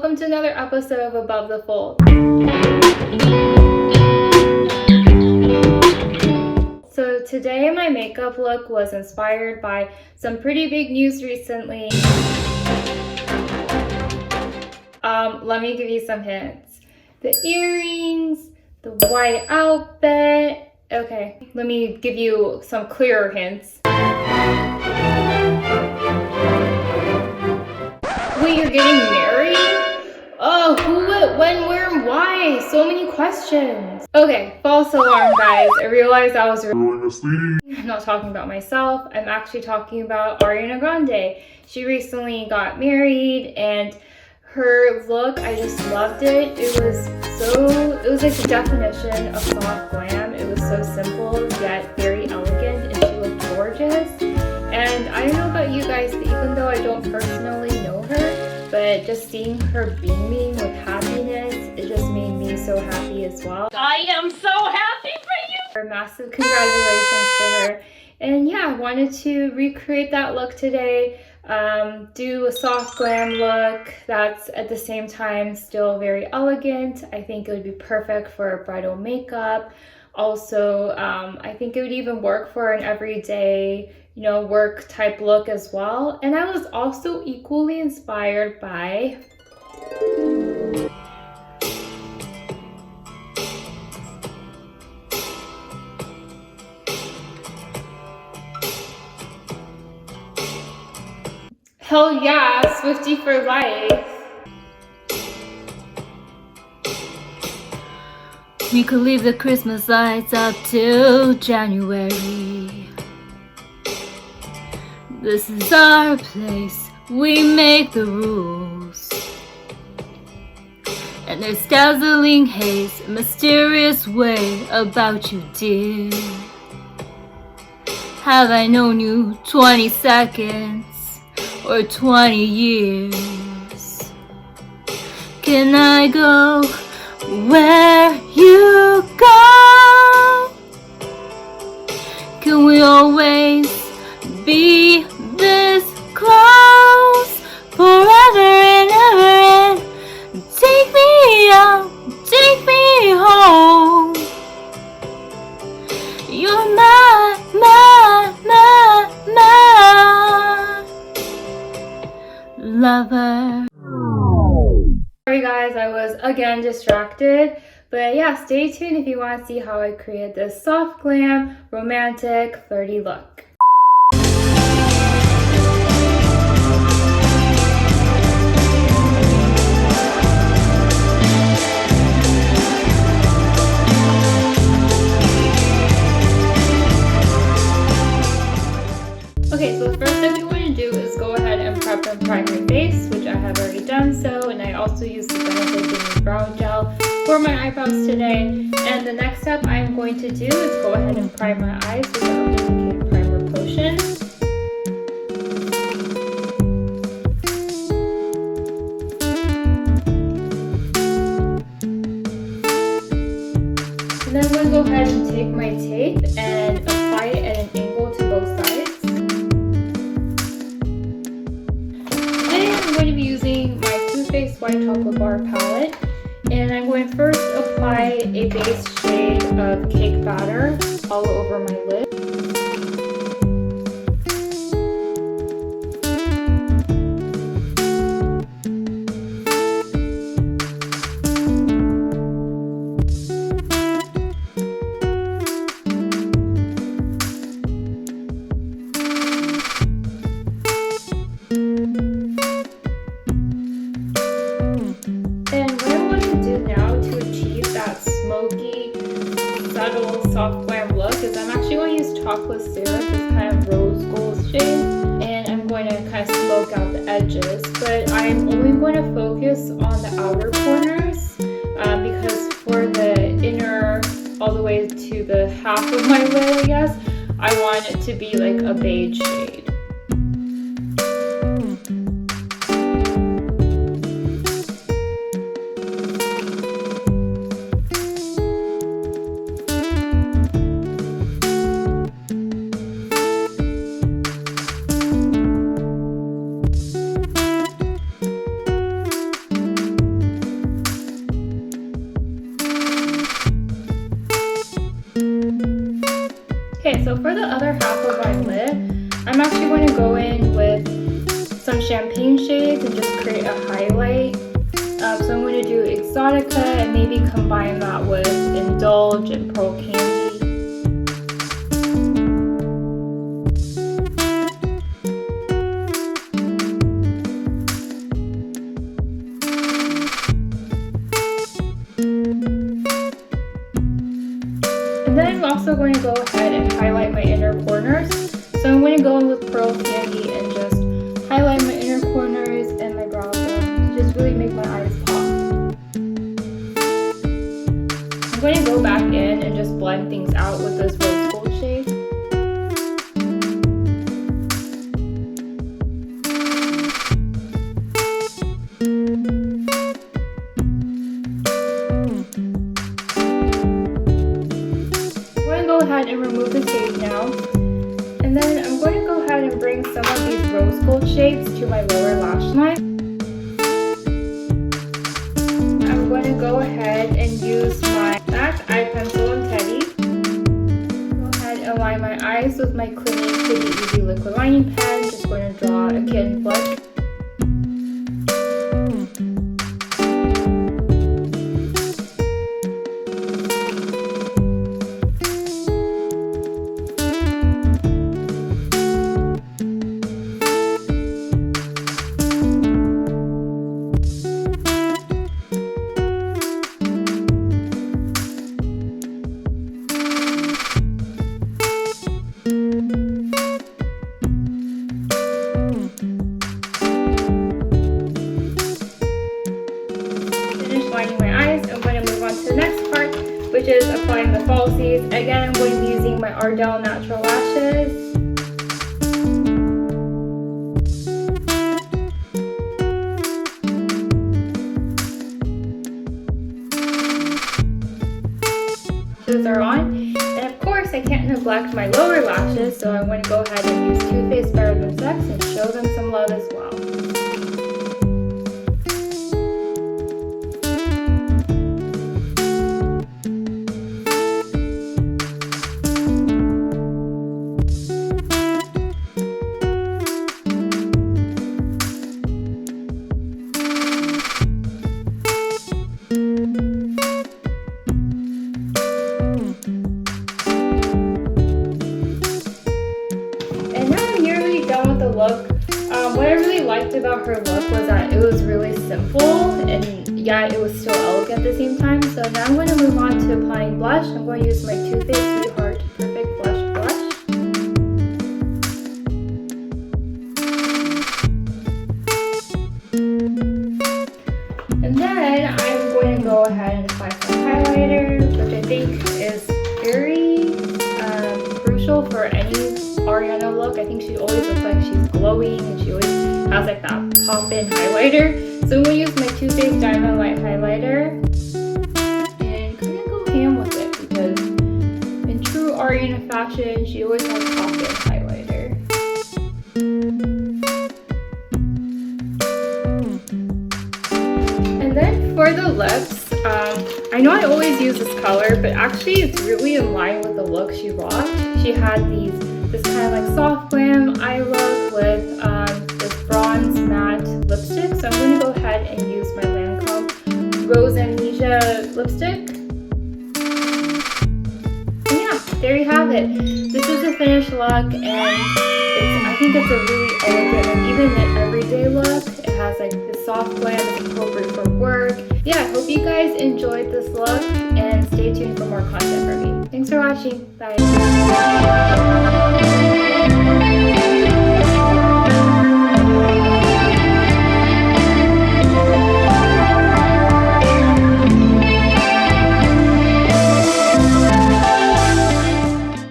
welcome to another episode of Above the Fold. So today my makeup look was inspired by some pretty big news recently. Let me give you some hints. The earrings, the white outfit. Okay, let me give you some clearer hints. Wait, you're getting married? Oh, who, what, when, where, and why? So many questions. Okay, false alarm, guys. I realized I was I'm not talking about myself. I'm actually talking about Ariana Grande. She recently got married, and her look, I just loved it. It was like the definition of soft glam. It was so simple, yet very elegant, and she looked gorgeous. And I don't know about you guys, but even though I don't personally know her, but just seeing her beaming with happiness, it just made me so happy as well. I am so happy for you! Massive congratulations to her. And yeah, I wanted to recreate that look today. Do a soft glam look that's at the same time still very elegant. I think it would be perfect for bridal makeup. Also, I think it would even work for an everyday, work type look as well. And I was also equally inspired by hell yeah, Swiftie for life. We could leave the Christmas lights up till January. This is our place, we make the rules. And there's dazzling haze, a mysterious way about you, dear. Have I known you 20 seconds or 20 years? Can I go where you go? Can we always be this close forever and ever? And take me out, take me home. You're my lover. Sorry guys, I was again distracted. But yeah, stay tuned if you want to see how I create this soft glam, romantic, flirty look. Okay, so the first step you want to do is go ahead and prep and prime your face, which I have already done so, and I also used the Decay brow gel for my eyebrows today. And the next step I'm going to do is go ahead and prime my eyes with the Decay primer potion. And then I'm going to go ahead and take my tape and apply it at an angle to both sides. I'm going to be using my Too Faced White Chocolate Bar palette, and I'm going to first apply a base shade of cake batter all over my lid. Smokey, subtle, soft glam look is I'm actually going to use chocolate syrup, this kind of rose gold shade, and I'm going to kind of smoke out the edges, but I'm only going to focus on the outer corners because for the inner, all the way to the half of my lid, I guess, I want it to be like a beige shade. the other half of my lid, I'm actually going to go in with some champagne shades and just create a highlight. So I'm going to do Exotica and maybe combine that with Indulge and Pearl Candy. And then I'm also going to go ahead and highlight my inner corners. So I'm going to go in with Pearl Candy and just highlight my inner corners and my brow bone to just really make my eyes pop. I'm going to go back in and just blend things out with this rose gold shade. I'm going to go ahead and remove the shade now. And then I'm going to go ahead and bring some of these rose gold shades to my lower lash line. I'm going to go ahead and use my MAC eye pencil and Teddy. Go ahead and line my eyes with my Clinique Pretty Easy liquid lining pen. Just going to draw a kitten blush. Lining my eyes, I'm going to move on to the next part, which is applying the falsies. Again, I'm going to be using my Ardell natural lashes. Lashes are on, and of course I can't neglect my lower lashes, so I'm going to go ahead and use Too Faced Better Than Sex and show them some love as well. Look, what I really liked about her look was that it was really simple and yet it was still elegant at the same time. So now I'm going to move on to applying blush. I'm going to use my Too Faced Sweetheart Perfect Blush Blush. And then I'm going to go ahead and apply some highlighter, which I think is very crucial for any Ariana look. I think she always looks like she's glowing and she always has like that pop-in highlighter. So I'm going to use my Too Faced Diamond Light Highlighter and kind of go ham with it because in true Ariana fashion, she always has pop-in highlighter. And then for the lips, I know I always use this color, but actually it's really in line with the look she rocked. She had this kind of like soft glam eye look with this bronze matte lipstick. So I'm going to go ahead and use my Lancome Rose Amnesia lipstick. And yeah, there you have it. This is the finished look, and I think it's a really elegant, like even an everyday look. It has like the soft glam, it's appropriate for work. Yeah, I hope you guys enjoyed this look and stay tuned for more content from me. Thanks for watching. Bye.